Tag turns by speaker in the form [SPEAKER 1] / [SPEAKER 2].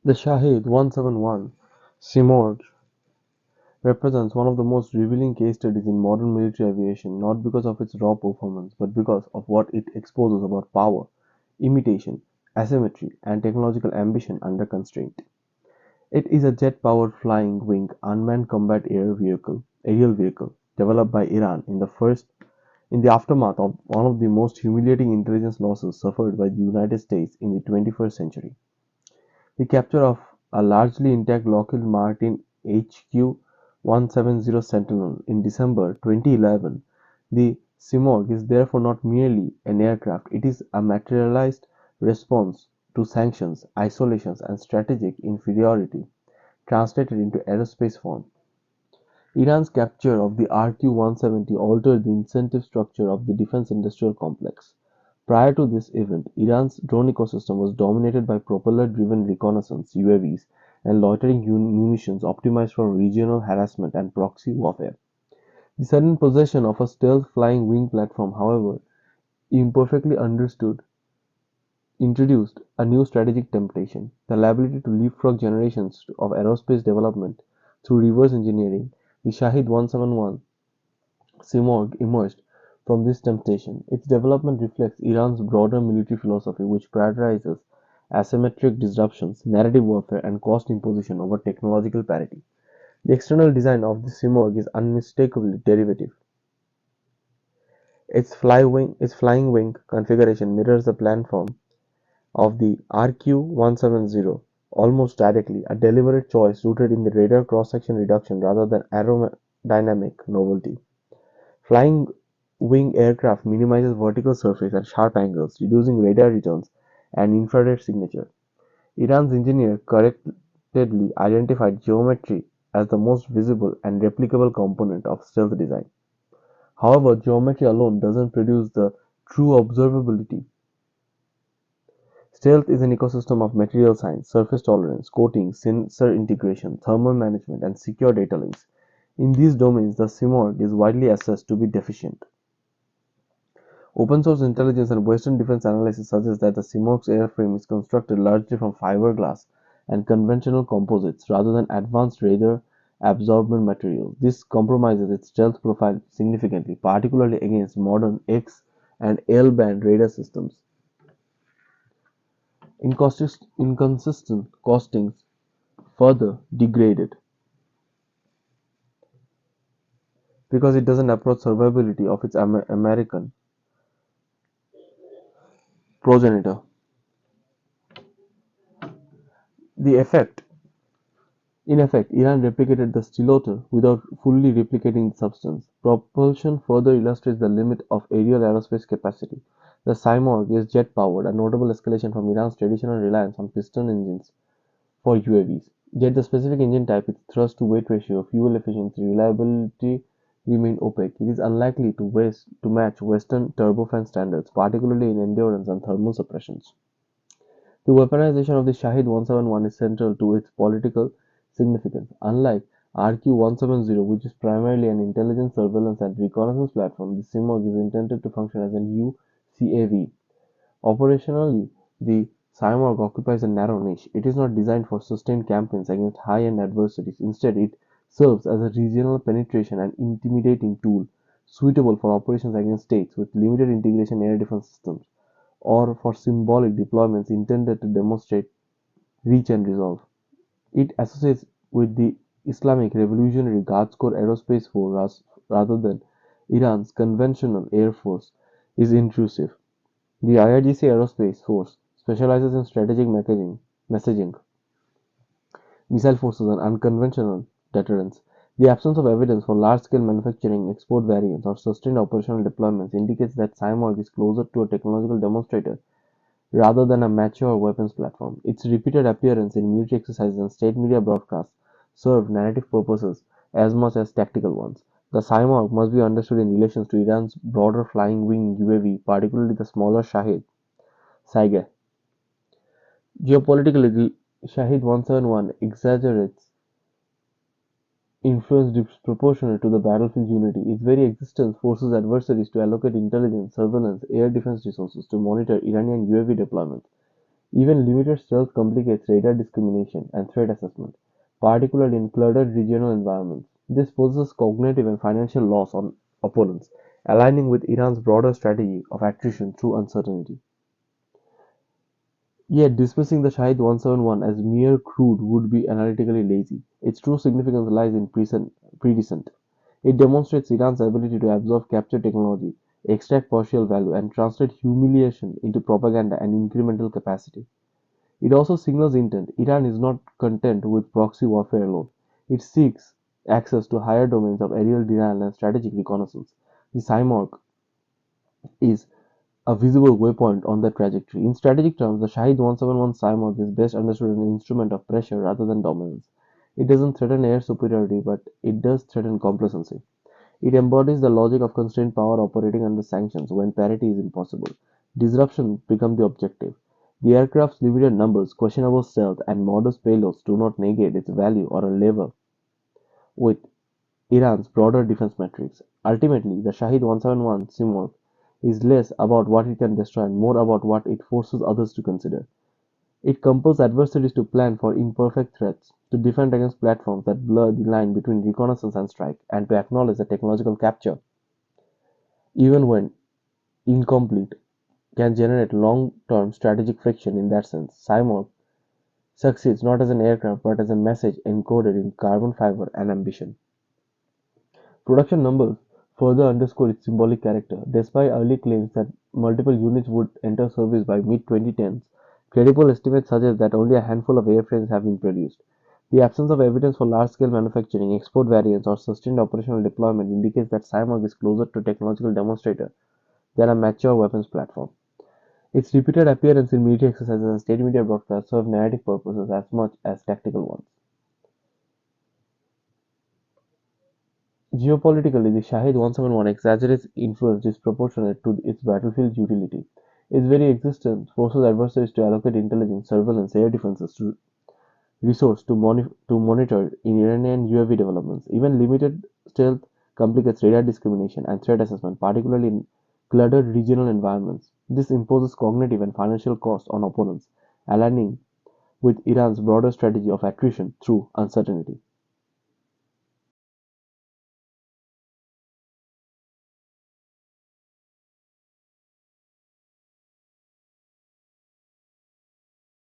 [SPEAKER 1] The Shahed-171 Simorgh represents one of the most revealing case studies in modern military aviation, not because of its raw performance, but because of what it exposes about power, imitation, asymmetry, and technological ambition under constraint. It is a jet-powered flying wing unmanned combat aerial vehicle developed by Iran in the aftermath of one of the most humiliating intelligence losses suffered by the United States in the 21st century. The capture of a largely intact Lockheed Martin HQ-170 Sentinel in December 2011, the Simorgh is therefore not merely an aircraft, it is a materialized response to sanctions, isolations, and strategic inferiority translated into aerospace form. Iran's capture of the RQ-170 altered the incentive structure of the defense industrial complex. Prior to this event, Iran's drone ecosystem was dominated by propeller-driven reconnaissance (UAVs) and loitering munitions optimized for regional harassment and proxy warfare. The sudden possession of a stealth flying wing platform, however, imperfectly understood, introduced a new strategic temptation: the ability to leapfrog generations of aerospace development through reverse engineering. The Shahed-171 Simorgh emerged from this temptation. Its development reflects Iran's broader military philosophy, which prioritizes asymmetric disruptions, narrative warfare, and cost imposition over technological parity. The external design of the Simorgh is unmistakably derivative. Its flying wing configuration mirrors the platform of the RQ-170 almost directly, a deliberate choice rooted in the radar cross-section reduction rather than aerodynamic novelty. Flying wing aircraft minimizes vertical surface and sharp angles, reducing radar returns and infrared signature. Iran's engineer correctly identified geometry as the most visible and replicable component of stealth design. However, geometry alone doesn't produce the true observability. Stealth is an ecosystem of material science, surface tolerance, coating, sensor integration, thermal management, and secure data links. In these domains, the Simorgh is widely assessed to be deficient. Open source intelligence and Western defense analysis suggest that the Simorgh's airframe is constructed largely from fiberglass and conventional composites rather than advanced radar absorbent materials. This compromises its stealth profile significantly, particularly against modern X and L band radar systems. Inconsistent costings further degrade it because it doesn't approach survivability of its American progenitor. The effect In effect, Iran replicated the stiletto without fully replicating the substance. Propulsion further illustrates the limit of aerial aerospace capacity. The Simorgh is jet-powered, a notable escalation from Iran's traditional reliance on piston engines for UAVs. Yet the specific engine type, its thrust-to-weight ratio, fuel efficiency, reliability remain opaque. It is unlikely to match Western turbofan standards, particularly in endurance and thermal suppressions. The weaponization of the Shahed-171 is central to its political significance. Unlike RQ-170, which is primarily an intelligence, surveillance, and reconnaissance platform, the Simorgh is intended to function as an UCAV. Operationally, the Simorgh occupies a narrow niche. It is not designed for sustained campaigns against high-end adversaries. Instead, it serves as a regional penetration and intimidating tool, suitable for operations against states with limited integration air defense systems, or for symbolic deployments intended to demonstrate reach and resolve. It associates with the Islamic Revolutionary Guards Corps Aerospace Force rather than Iran's conventional air force is intrusive. The IRGC Aerospace Force specializes in strategic messaging, missile forces, and unconventional deterrence. The absence of evidence for large-scale manufacturing, export variants, or sustained operational deployments indicates that Simorgh is closer to a technological demonstrator rather than a mature weapons platform. Its repeated appearance in military exercises and state media broadcasts serve narrative purposes as much as tactical ones. The Simorgh must be understood in relation to Iran's broader flying wing UAV, particularly the smaller Shahed Saigeh. Geopolitically, Shahed-171 exaggerates influence disproportionate to the battlefield unity. Its very existence forces adversaries to allocate intelligence, surveillance, air defense resources to monitor Iranian UAV deployments. Even limited stealth complicates radar discrimination and threat assessment, particularly in cluttered regional environments. This poses cognitive and financial loss on opponents, aligning with Iran's broader strategy of attrition through uncertainty. Yet dismissing the Shahed-171 as mere crude would be analytically lazy. Its true significance lies in predecessent. It demonstrates Iran's ability to absorb captured technology, extract partial value, and translate humiliation into propaganda and incremental capacity. It also signals intent. Iran is not content with proxy warfare alone. It seeks access to higher domains of aerial denial and strategic reconnaissance. The Simorgh is a visible waypoint on that trajectory. In strategic terms, the Shahed-171 Simorgh is best understood as an instrument of pressure rather than dominance. It doesn't threaten air superiority, but it does threaten complacency. It embodies the logic of constrained power operating under sanctions when parity is impossible. Disruption becomes the objective. The aircraft's limited numbers, questionable stealth, and modest payloads do not negate its value or a level with Iran's broader defense metrics. Ultimately, the Shahed-171 Simorgh is less about what it can destroy and more about what it forces others to consider. It compels adversaries to plan for imperfect threats, to defend against platforms that blur the line between reconnaissance and strike, and to acknowledge that technological capture, even when incomplete, can generate long-term strategic friction. In that sense, Simorgh succeeds not as an aircraft but as a message encoded in carbon fiber and ambition. Production numbers further underscore its symbolic character. Despite early claims that multiple units would enter service by mid-2010s, credible estimates suggest that only a handful of airframes have been produced. The absence of evidence for large-scale manufacturing, export variants, or sustained operational deployment indicates that Simorgh is closer to a technological demonstrator than a mature weapons platform. Its repeated appearance in military exercises and state media broadcasts serve narrative purposes as much as tactical ones. Geopolitically, the Shahed-171 exaggerates influence disproportionate to its battlefield utility. Its very existence forces adversaries to allocate intelligence, surveillance, air defenses to resource to monitor in Iranian UAV developments. Even limited stealth complicates radar discrimination and threat assessment, particularly in cluttered regional environments. This imposes cognitive and financial costs on opponents, aligning with Iran's broader strategy of attrition through uncertainty.